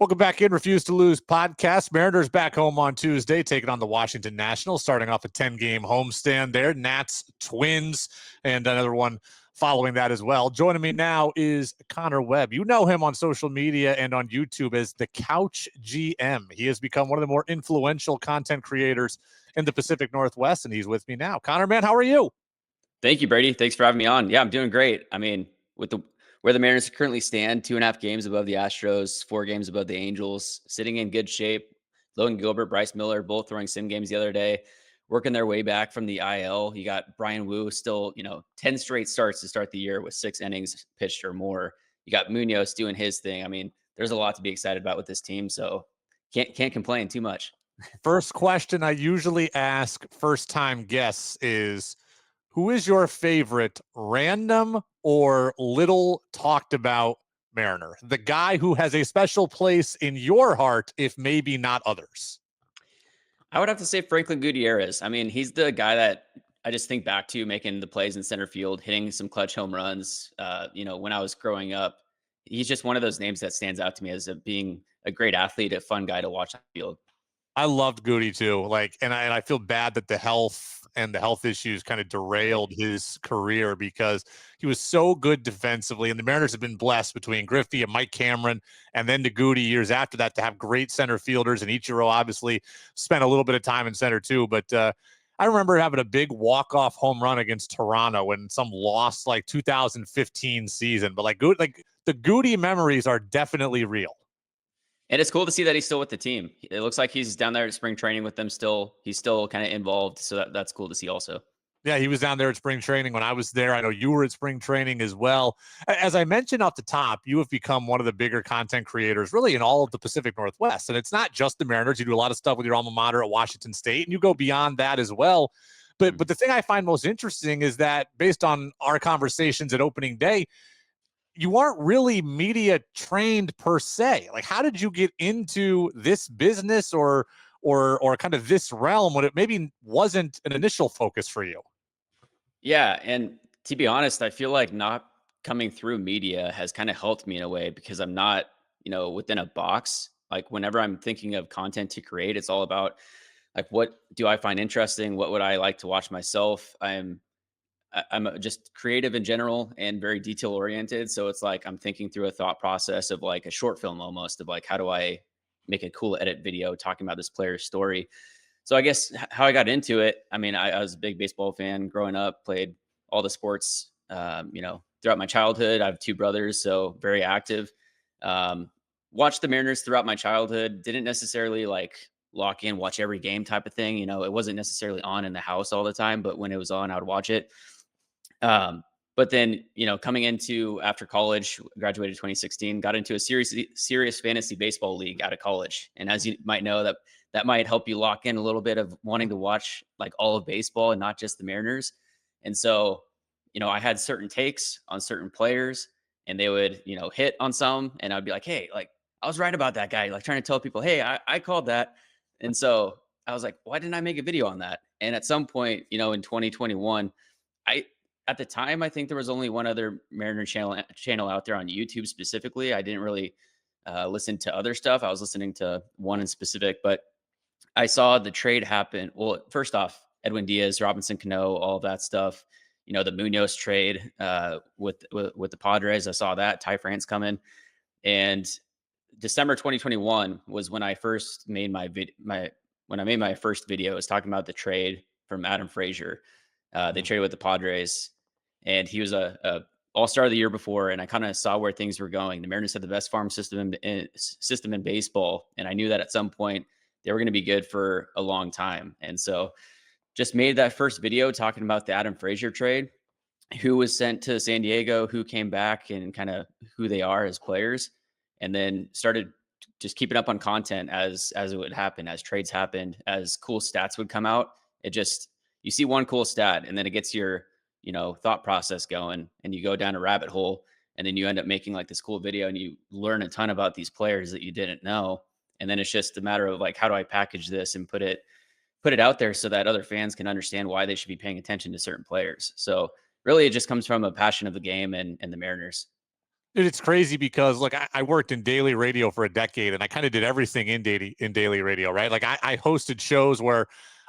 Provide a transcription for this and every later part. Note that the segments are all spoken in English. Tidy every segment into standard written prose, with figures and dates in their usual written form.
Welcome back in Refuse to Lose podcast. Mariners back home on Tuesday, taking on the Washington Nationals, starting off a 10-game homestand there. Nats, Twins, and another one following that as well. Joining me now is Connor Webb. You know him on social media and on YouTube as the Couch GM. He has become one of the more influential content creators in the Pacific Northwest, and he's with me now. Connor, man, how are you? Thank you, Brady. Thanks for having me on. Yeah, I'm doing great. I mean, with where the Mariners currently stand, 2.5 games above the Astros, 4 games above the Angels, sitting in good shape. Logan Gilbert, Bryce Miller, both throwing sim games the other day, working their way back from the IL. You got Brian Wu still, 10 straight starts to start the year with 6 innings pitched or more. You got Munoz doing his thing. I mean, there's a lot to be excited about with this team, so can't complain too much. First question I usually ask first-time guests is, who is your favorite random or little talked about Mariner? The guy who has a special place in your heart, if maybe not others. I would have to say Franklin Gutierrez. I mean, he's the guy that I just think back to making the plays in center field, hitting some clutch home runs. When I was growing up, he's just one of those names that stands out to me as being a great athlete, a fun guy to watch on the field. I loved Goody too. And I feel bad that the health issues kind of derailed his career because he was so good defensively. And the Mariners have been blessed between Griffey and Mike Cameron, and then to Goody years after that to have great center fielders. And Ichiro obviously spent a little bit of time in center too. But I remember having a big walk-off home run against Toronto in some lost 2015 season. But the Goody memories are definitely real. And it's cool to see that he's still with the team. It looks like he's down there at spring training with them still. He's still kind of involved. So that's cool to see also. Yeah, he was down there at spring training when I was there. I know you were at spring training as well. As I mentioned off the top, you have become one of the bigger content creators really in all of the Pacific Northwest. And it's not just the Mariners. You do a lot of stuff with your alma mater at Washington State, and you go beyond that as well. But the thing I find most interesting is that based on our conversations at opening day, you aren't really media trained per se. Like, how did you get into this business or kind of this realm when it maybe wasn't an initial focus for you? Yeah, and to be honest, I feel like not coming through media has kind of helped me in a way because I'm not, within a box. Like whenever I'm thinking of content to create, it's all about like, what do I find interesting? What would I like to watch myself? I'm just creative in general and very detail oriented. So it's like I'm thinking through a thought process of like a short film almost of like, how do I make a cool edit video talking about this player's story? So I guess how I got into it, I mean, I was a big baseball fan growing up, played all the sports, throughout my childhood. I have 2 brothers, so very active. Watched the Mariners throughout my childhood. Didn't necessarily like lock in, watch every game type of thing. It wasn't necessarily on in the house all the time, but when it was on, I would watch it. But then, coming into after college, graduated 2016, got into a serious fantasy baseball league out of college. And as you might know, that might help you lock in a little bit of wanting to watch like all of baseball and not just the Mariners. And so, I had certain takes on certain players and they would, hit on some and I'd be like, hey, like I was right about that guy, like trying to tell people, hey, I called that. And so I was like, why didn't I make a video on that? And at some point, in 2021, at the time, I think there was only one other Mariner channel out there on YouTube specifically. I didn't really listen to other stuff. I was listening to one in specific, but I saw the trade happen. Well, first off, Edwin Diaz, Robinson Cano, all of that stuff. The Munoz trade with the Padres. I saw that. Ty France coming, and December 2021 was when I first made when I made my first video. I was talking about the trade from Adam Frazier. They traded with the Padres, and he was a all-star of the year before. And I kind of saw where things were going. The Mariners had the best farm system in baseball, and I knew that at some point they were going to be good for a long time. And so, just made that first video talking about the Adam Frazier trade, who was sent to San Diego, who came back, and kind of who they are as players, and then started just keeping up on content as it would happen, as trades happened, as cool stats would come out. You see one cool stat and then it gets your, thought process going and you go down a rabbit hole and then you end up making like this cool video and you learn a ton about these players that you didn't know. And then it's just a matter of like, how do I package this and put it out there so that other fans can understand why they should be paying attention to certain players. So really it just comes from a passion of the game and the Mariners. It's crazy because look, I worked in daily radio for a decade and I kind of did everything in daily radio, right? Like I hosted shows where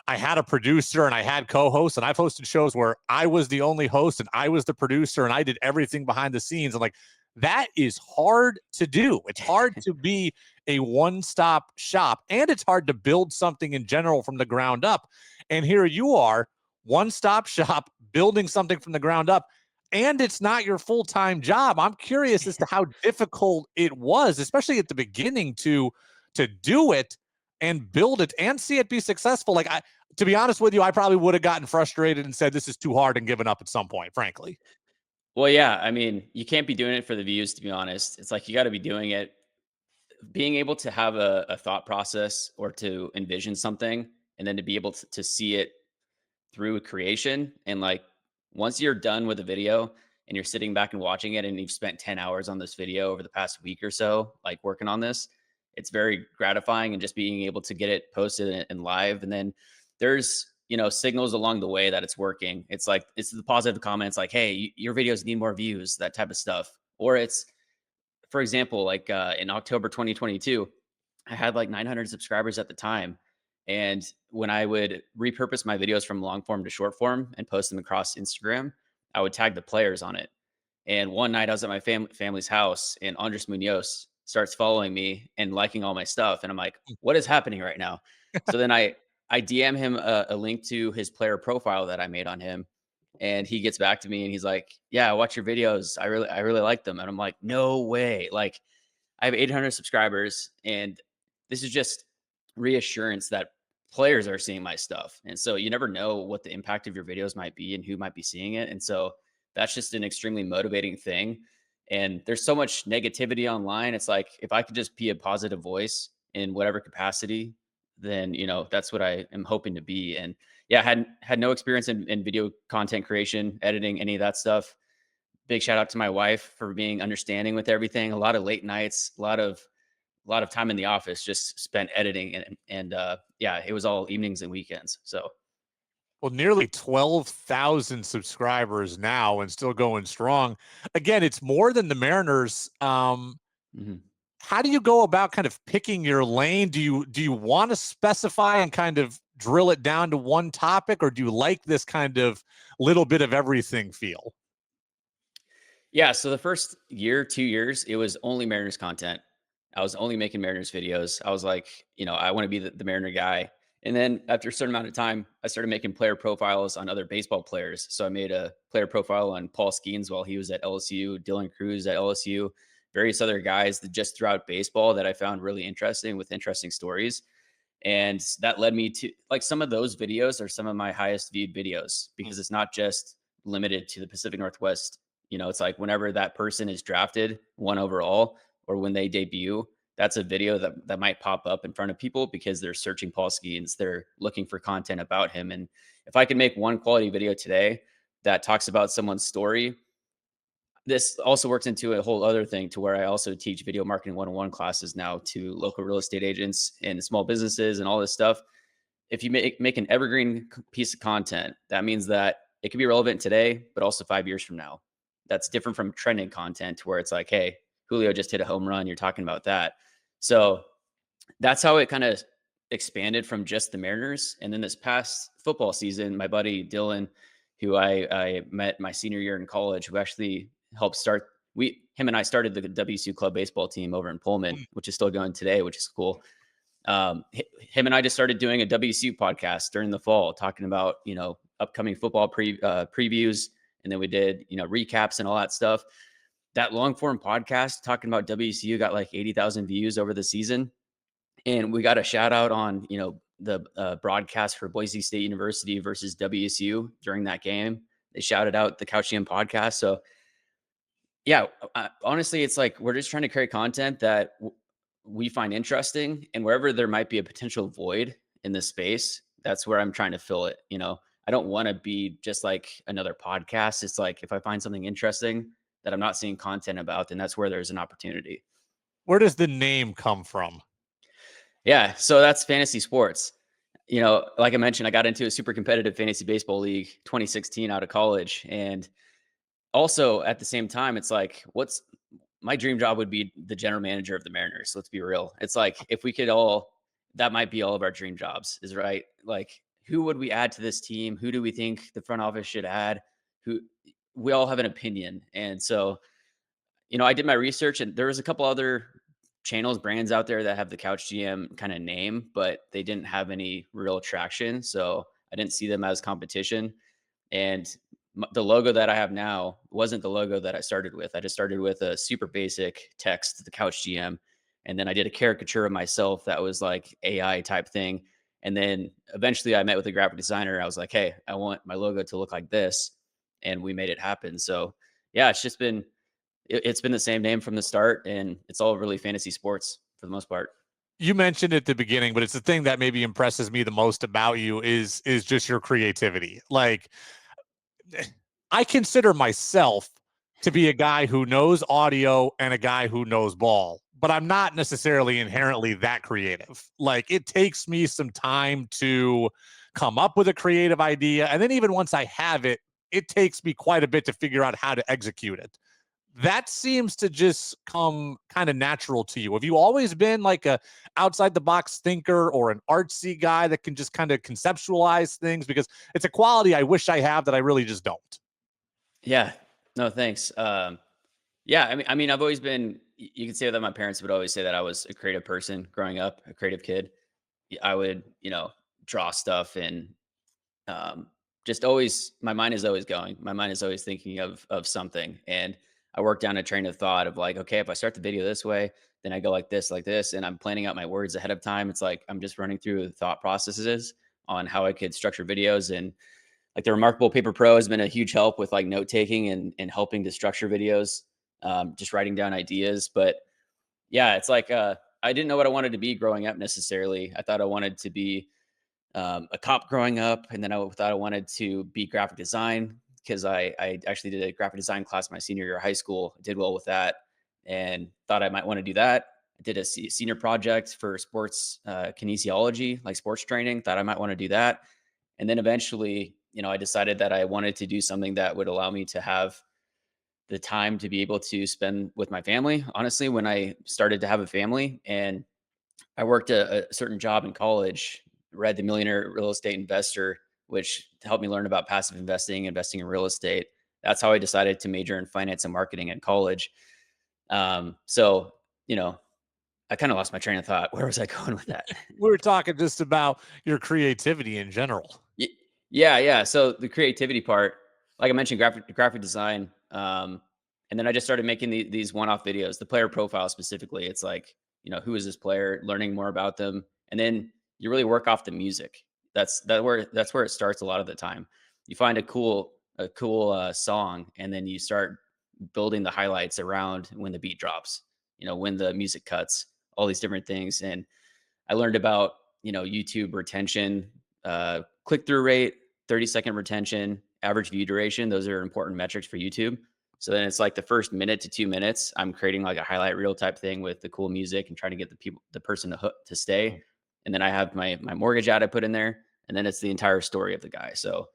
I had a producer and I had co-hosts, and I've hosted shows where I was the only host and I was the producer and I did everything behind the scenes. And like that is hard to do. It's hard to be a one-stop shop, and it's hard to build something in general from the ground up. And here you are, one-stop shop, building something from the ground up, and it's not your full-time job. I'm curious as to how difficult it was, especially at the beginning, to do it and build it and see it be successful. Like to be honest with you, I probably would have gotten frustrated and said this is too hard and given up at some point, frankly. Well, yeah, I mean, you can't be doing it for the views, to be honest. It's like you got to be doing it, being able to have a thought process or to envision something, and then to be able to see it through creation. And like once you're done with a video and you're sitting back and watching it and you've spent 10 hours on this video over the past week or so, like working on this, it's very gratifying, and just being able to get it posted and live. And then there's, signals along the way that it's working. It's like, it's the positive comments like, hey, your videos need more views, that type of stuff. Or it's, for example, like in October 2022, I had like 900 subscribers at the time. And when I would repurpose my videos from long form to short form and post them across Instagram, I would tag the players on it. And one night I was at my family's house, and Andres Munoz starts following me and liking all my stuff. And I'm like, what is happening right now? So then I DM him a link to his player profile that I made on him. And he gets back to me and he's like, yeah, I watch your videos. I really like them. And I'm like, no way. Like, I have 800 subscribers, and this is just reassurance that players are seeing my stuff. And so you never know what the impact of your videos might be and who might be seeing it. And so that's just an extremely motivating thing. And there's so much negativity online. It's like if I could just be a positive voice in whatever capacity, then that's what I am hoping to be. And yeah, had no experience in video content creation, editing, any of that stuff. Big shout out to my wife for being understanding with everything. A lot of late nights, a lot of time in the office just spent editing, and yeah, it was all evenings and weekends. So Well, nearly 12,000 subscribers now and still going strong. Again, it's more than the Mariners. mhm. How do you go about kind of picking your lane? Do you want to specify and kind of drill it down to one topic, or do you like this kind of little bit of everything feel? Yeah, so the first year, 2 years, it was only Mariners content. I was only making Mariners videos. I was like, I want to be the Mariner guy. And then after a certain amount of time, I started making player profiles on other baseball players. So I made a player profile on Paul Skeens while he was at LSU, Dylan Cruz at LSU, various other guys that just throughout baseball that I found really interesting with interesting stories. And that led me to like some of those videos are some of my highest viewed videos because it's not just limited to the Pacific Northwest. It's like whenever that person is drafted one overall or when they debut, that's a video that might pop up in front of people because they're searching Paul Skeens. They're looking for content about him. And if I can make one quality video today that talks about someone's story, this also works into a whole other thing to where I also teach video marketing 101 classes now to local real estate agents and small businesses and all this stuff. If you make an evergreen piece of content, that means that it can be relevant today, but also 5 years from now. That's different from trending content where it's like, hey, Julio just hit a home run. You're talking about that. So that's how it kind of expanded from just the Mariners. And then this past football season, my buddy Dylan, who I met my senior year in college, who actually helped start him and I started the WSU club baseball team over in Pullman, which is still going today, which is cool. Him and I just started doing a WSU podcast during the fall, talking about upcoming football previews, and then we did recaps and all that stuff. That long form podcast talking about WSU got like 80,000 views over the season, and we got a shout out on the broadcast for Boise State University versus WSU during that game. They shouted out the Couch GM podcast. So yeah, honestly, it's like we're just trying to create content that we find interesting, and wherever there might be a potential void in this space, that's where I'm trying to fill it. I don't want to be just like another podcast. It's like if I find something interesting that I'm not seeing content about, then that's where there's an opportunity. Where does the name come from? Yeah, so that's fantasy sports. Like I mentioned, I got into a super competitive fantasy baseball league 2016 out of college, and also at the same time, it's like my dream job would be the general manager of the Mariners. Let's be real. It's like if we could all, that might be all of our dream jobs, is right. Like, who would we add to this team? Who do we think the front office should add? Who we all have an opinion. And so, I did my research and there was a couple other channels, brands out there that have the Couch GM kind of name, but they didn't have any real traction. So I didn't see them as competition. And the logo that I have now wasn't the logo that I started with. I just started with a super basic text, the Couch GM. And then I did a caricature of myself that was like AI type thing. And then eventually I met with a graphic designer. I was like, hey, I want my logo to look like this. And we made it happen. So yeah, it's been the same name from the start, and it's all really fantasy sports for the most part. You mentioned at the beginning, but it's the thing that maybe impresses me the most about you is just your creativity. Like, I consider myself to be a guy who knows audio and a guy who knows ball, but I'm not necessarily inherently that creative. Like, it takes me some time to come up with a creative idea. And then even once I have it, it takes me quite a bit to figure out how to execute it. That seems to just come kind of natural to you. Have you always been like a outside the box thinker or an artsy guy that can just kind of conceptualize things? Because it's a quality I wish I have that I really just don't. Yeah. No, thanks. Yeah, I mean, I've always been. You can say that my parents would always say that I was a creative person growing up, a creative kid. I would, draw stuff and um, just always. My mind is always going. My mind is always thinking of something, and I work down a train of thought of like, okay, if I start the video this way, then I go like this, and I'm planning out my words ahead of time. It's like I'm just running through the thought processes on how I could structure videos. And like the Remarkable Paper Pro has been a huge help with like note taking and helping to structure videos, just writing down ideas. But yeah, it's like I didn't know what I wanted to be growing up necessarily. I thought I wanted to be a cop growing up, and then I thought I wanted to be graphic design because I actually did a graphic design class my senior year of high school. I did well with that, and thought I might want to do that. I did a senior project for sports kinesiology, like sports training. Thought I might want to do that, and then eventually, I decided that I wanted to do something that would allow me to have the time to be able to spend with my family. Honestly, when I started to have a family and I worked a certain job in college, read The Millionaire Real Estate Investor, which helped me learn about passive investing, investing in real estate. That's how I decided to major in finance and marketing in college. So, I kind of lost my train of thought. Where was I going with that? We were talking just about your creativity in general. Y- Yeah, yeah. So the creativity part, like I mentioned, graphic design, and then I just started making these one-off videos. The player profile specifically, it's like who is this player, learning more about them, and then you really work off the music. That's where it starts a lot of the time. You find a cool song, and then you start building the highlights around when the beat drops. When the music cuts, all these different things, and I learned about YouTube retention, click through rate, 30-second retention, average view duration. Those are important metrics for YouTube. So then it's like the first minute to 2 minutes, I'm creating like a highlight reel type thing with the cool music and trying to get the person to stay. And then I have my mortgage ad I put in there, and then it's the entire story of the guy. So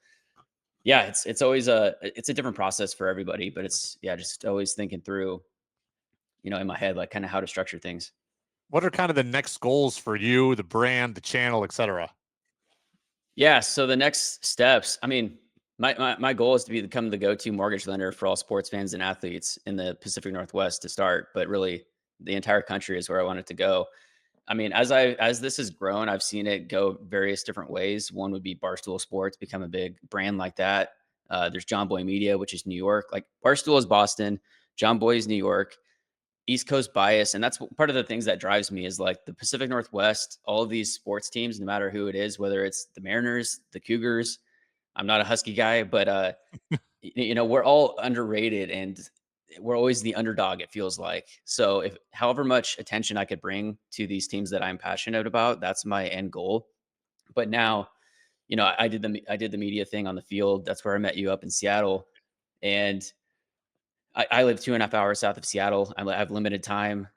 yeah, it's always a different process for everybody, but it's just always thinking through, in my head, like kind of how to structure things. What are kind of the next goals for you, the brand, the channel, etc.? Yeah. So the next steps, I mean, my goal is to become the go-to mortgage lender for all sports fans and athletes in the Pacific Northwest to start, but really the entire country is where I want it to go. I mean, as this has grown, I've seen it go various different ways. One would be Barstool Sports become a big brand like that. There's John Boy Media, which is New York. Like Barstool is Boston, John Boy is New York. East Coast bias, and that's part of the things that drives me is like the Pacific Northwest, all of these sports teams, no matter who it is, whether it's the Mariners, the Cougars. I'm not a Husky guy, but we're all underrated and we're always the underdog, it feels like. So if however much attention I could bring to these teams that I'm passionate about, that's my end goal. But now, I did the media thing on the field. That's where I met you up in Seattle. And I live 2.5 hours south of Seattle. I have limited time.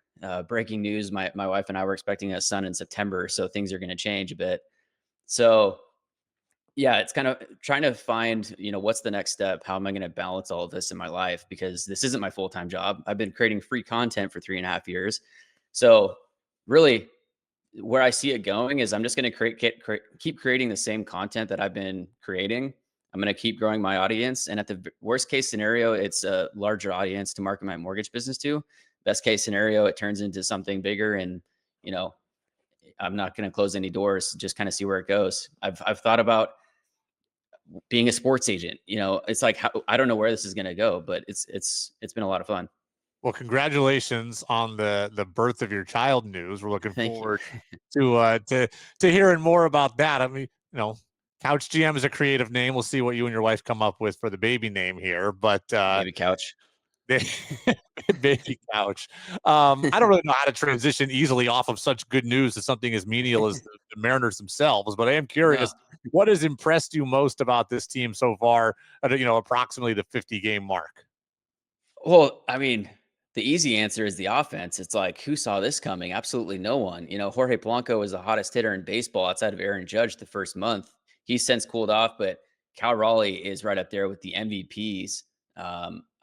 Breaking news: my wife and I were expecting a son in September, so things are going to change a bit. So Yeah, it's kind of trying to find, what's the next step? How am I going to balance all of this in my life? Because this isn't my full time job. I've been creating free content for 3.5 years. So, really, where I see it going is I'm just going to keep creating the same content that I've been creating. I'm going to keep growing my audience. And at the worst case scenario, it's a larger audience to market my mortgage business to. Best case scenario, it turns into something bigger. And, you know, I'm not going to close any doors, just kind of see where it goes. I've thought about being a sports agent. It's like, I don't know where this is going to go, but it's been a lot of fun. Well, congratulations on the birth of your child news. We're looking Thank you. forward to hearing more about that. I mean, Couch GM is a creative name. We'll see what you and your wife come up with for the baby name here, but Baby couch. baby couch. I don't really know how to transition easily off of such good news to something as menial as the Mariners themselves, but I am No. curious, what has impressed you most about this team so far at, approximately the 50 game mark? Well, I mean, the easy answer is the offense. It's like, who saw this coming? Absolutely no one. Jorge Polanco was the hottest hitter in baseball outside of Aaron Judge the first month. He's since cooled off, but Cal Raleigh is right up there with the MVPs.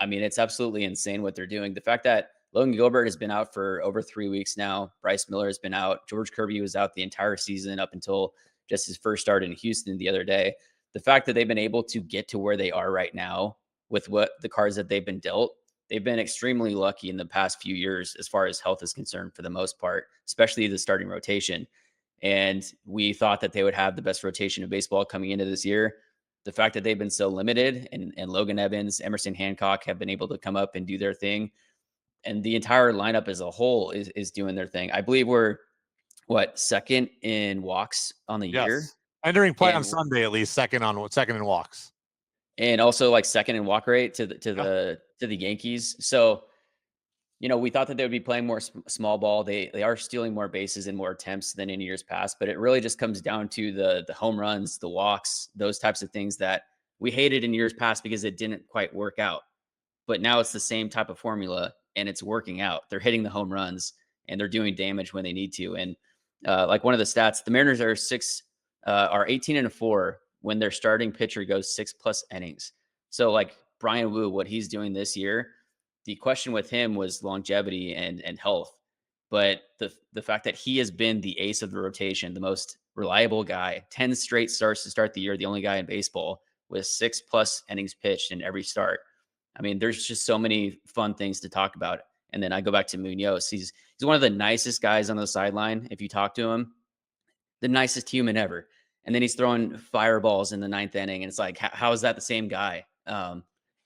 I mean, it's absolutely insane what they're doing. The fact that Logan Gilbert has been out for over 3 weeks now. Bryce Miller has been out. George Kirby was out the entire season up until just his first start in Houston the other day. The fact that they've been able to get to where they are right now with what the cards that they've been dealt, they've been extremely lucky in the past few years as far as health is concerned for the most part, especially the starting rotation. And we thought that they would have the best rotation of baseball coming into this year. The fact that they've been so limited and Logan Evans, Emerson Hancock have been able to come up and do their thing. And the entire lineup as a whole is doing their thing. I believe we're second in walks on the year. Yes. Entering play on And Sunday, at least second in walks. and also like second in walk rate to the to Yeah. the to the Yankees. So we thought that they would be playing more small ball. They are stealing more bases and more attempts than in years past, but it really just comes down to the home runs, the walks, those types of things that we hated in years past because it didn't quite work out. But now it's the same type of formula and it's working out. They're hitting the home runs and they're doing damage when they need to. And like one of the stats, the Mariners are 18-4 when their starting pitcher goes 6+ innings. So like Brian Wu, what he's doing this year, the question with him was longevity and health. But the fact that he has been the ace of the rotation, the most reliable guy, 10 straight starts to start the year, the only guy in baseball with 6+ innings pitched in every start. I mean, there's just so many fun things to talk about. And then I go back to Munoz. He's one of the nicest guys on the sideline. If you talk to him, the nicest human ever. And then he's throwing fireballs in the ninth inning, and it's like, how is that the same guy?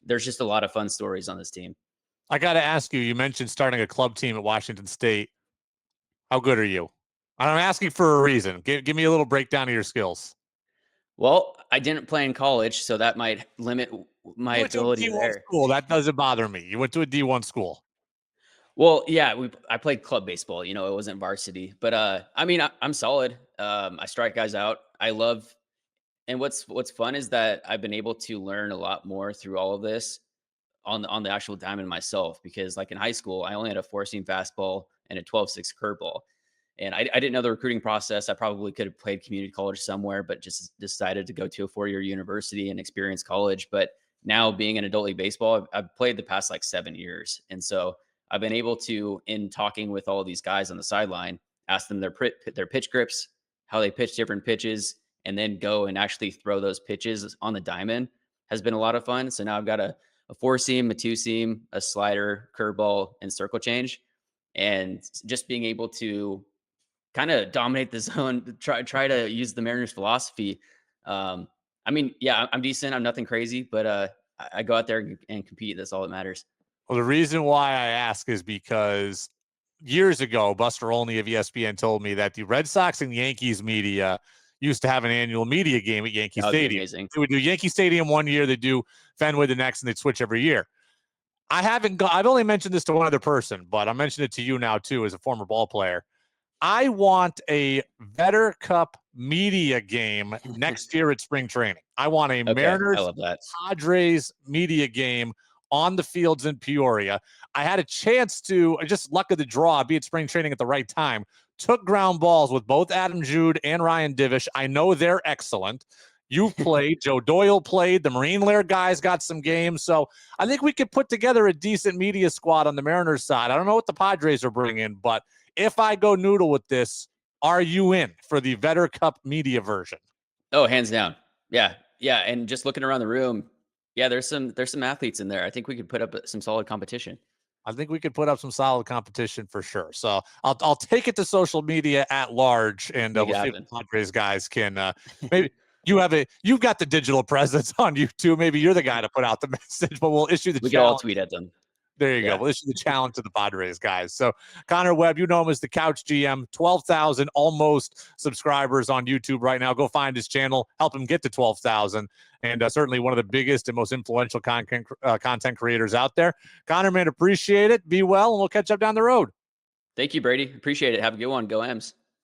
There's just a lot of fun stories on this team. I got to ask you, you mentioned starting a club team at Washington State. How good are you? I'm asking for a reason. Give me a little breakdown of your skills. Well, I didn't play in college, so that might limit my You went to a ability D1 there. school. That doesn't bother me. You went to a D1 school. Well, yeah, I played club baseball. It wasn't varsity, but I mean, I'm solid. I strike guys out. I love, and what's fun is that I've been able to learn a lot more through all of this on the actual diamond myself. Because like in high school, I only had a 4-seam fastball and a 12-6 curveball, and I didn't know the recruiting process. I probably could have played community college somewhere, but just decided to go to a 4-year university and experience college. But now being in adult league baseball, I've played the past like 7 years, and so I've been able to, in talking with all of these guys on the sideline, ask them their pitch grips, how they pitch different pitches, and then go and actually throw those pitches on the diamond has been a lot of fun. So now I've got a 4-seam, a 2-seam, a slider, curveball, and circle change, and just being able to kind of dominate the zone, try to use the Mariners philosophy. I mean, yeah, I'm decent. I'm nothing crazy, but I go out there and compete. That's all that matters. Well, the reason why I ask is because years ago, Buster Olney of ESPN told me that the Red Sox and Yankees media used to have an annual media game at Yankee That would be Stadium. amazing. They would do Yankee Stadium one year, they do Fenway the next, and they'd switch every year. I've only mentioned this to one other person, but I mentioned it to you now too as a former ball player. I want a Vetter Cup media game next year at spring training. I want a Okay, I Mariners love that. Padres media game on the fields in Peoria. I had a chance to, just luck of the draw, be at spring training at the right time. Took ground balls with both Adam Jude and Ryan Divish. I know they're excellent. You've played. Joe Doyle played. The Marine Lair guys got some games. So I think we could put together a decent media squad on the Mariners side. I don't know what the Padres are bringing, but if I go noodle with this, are you in for the Vetter Cup media version? Oh, hands down. Yeah. Yeah. And just looking around the room, yeah, there's some athletes in there. I think we could put up some solid competition. I think we could put up some solid competition for sure. So I'll take it to social media at large, and Make we'll it see if happen. the Padres guys can maybe you've got the digital presence on YouTube. Maybe you're the guy to put out the message, but we'll issue the We could all challenge. tweet at them. There you go. Yeah. We'll issue the challenge to the Padres guys. So Connor Webb, you know him as the Couch GM, 12,000 almost subscribers on YouTube right now. Go find his channel, help him get to 12,000. And certainly one of the biggest and most influential content creators out there. Connor, man, appreciate it. Be well, and we'll catch up down the road. Thank you, Brady. Appreciate it. Have a good one. Go M's.